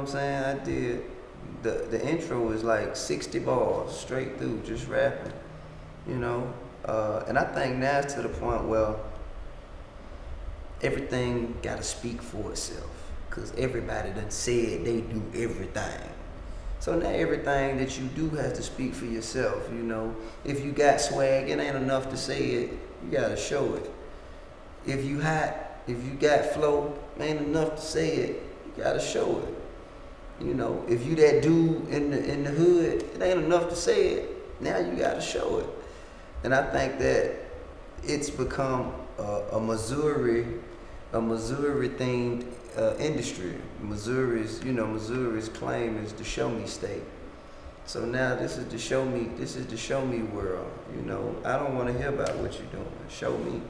what I'm saying? I did, the intro was like 60 bars straight through, just rapping, you know? And I think now it's to the point where everything gotta speak for itself. Cause everybody done said they do everything. So now everything that you do has to speak for yourself, you know. If you got swag, it ain't enough to say it, you gotta show it. If you hot, if you got flow, ain't enough to say it, you gotta show it. You know, if you that dude in the hood, it ain't enough to say it, now you gotta show it. And I think that it's become a Missouri themed industry. Missouri's claim is the show me state. So now this is the show me world. You know, I don't want to hear about what you're doing. Show me.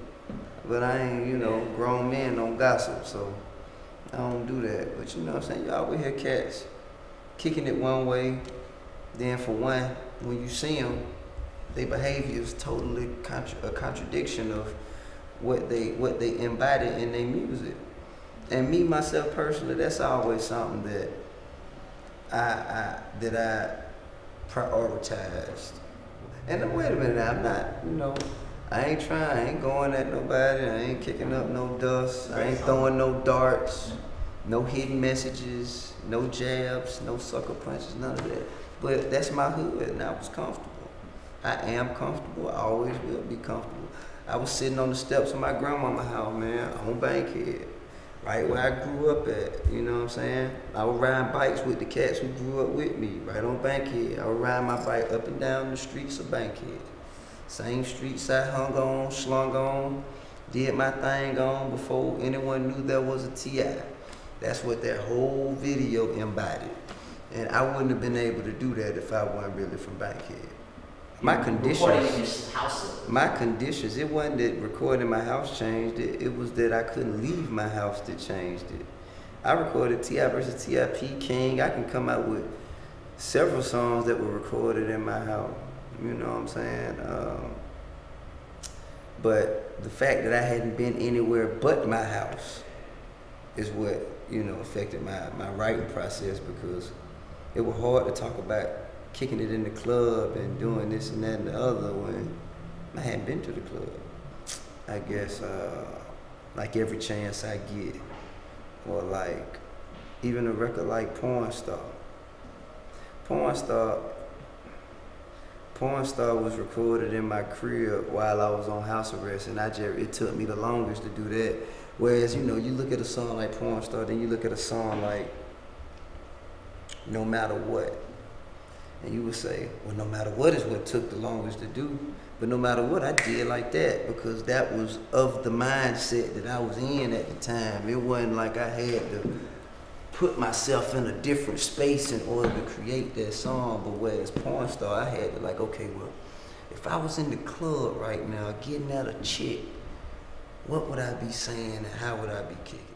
But I ain't, grown men don't gossip, so I don't do that. But you know what I'm saying? Y'all, we hear cats kicking it one way, then for one, when you see them, their behavior is totally a contradiction of what they embody in their music. And me, myself personally, that's always something that I prioritized. And then, wait a minute, I'm not, I ain't going at nobody, I ain't kicking up no dust, I ain't throwing no darts, no hidden messages, no jabs, no sucker punches, none of that. But that's my hood, and I was comfortable. I am comfortable, I always will be comfortable. I was sitting on the steps of my grandmama's house, man, on Bankhead, right where I grew up at, you know what I'm saying? I would ride bikes with the cats who grew up with me, right on Bankhead. I would ride my bike up and down the streets of Bankhead. Same streets I hung on, slung on, did my thing on before anyone knew there was a T.I. That's what that whole video embodied. And I wouldn't have been able to do that if I wasn't really from Bankhead. My conditions, it wasn't that recording my house changed it, it was that I couldn't leave my house that changed it. I recorded T.I. versus T.I.P. King. I can come out with several songs that were recorded in my house, you know what I'm saying? But the fact that I hadn't been anywhere but my house is what, affected my writing process, because it was hard to talk about kicking it in the club and doing this and that and the other when I hadn't been to the club. I guess like every chance I get, or like even a record like Porn Star. Porn Star was recorded in my crib while I was on house arrest, and it took me the longest to do that. Whereas, you look at a song like Porn Star, then you look at a song like No Matter What, and you would say, well, No Matter What is what took the longest to do, but No Matter What I did like that because that was of the mindset that I was in at the time. It wasn't like I had to put myself in a different space in order to create that song. But whereas Porn Star, I had to okay, well, if I was in the club right now getting at a chick, what would I be saying and how would I be kicking?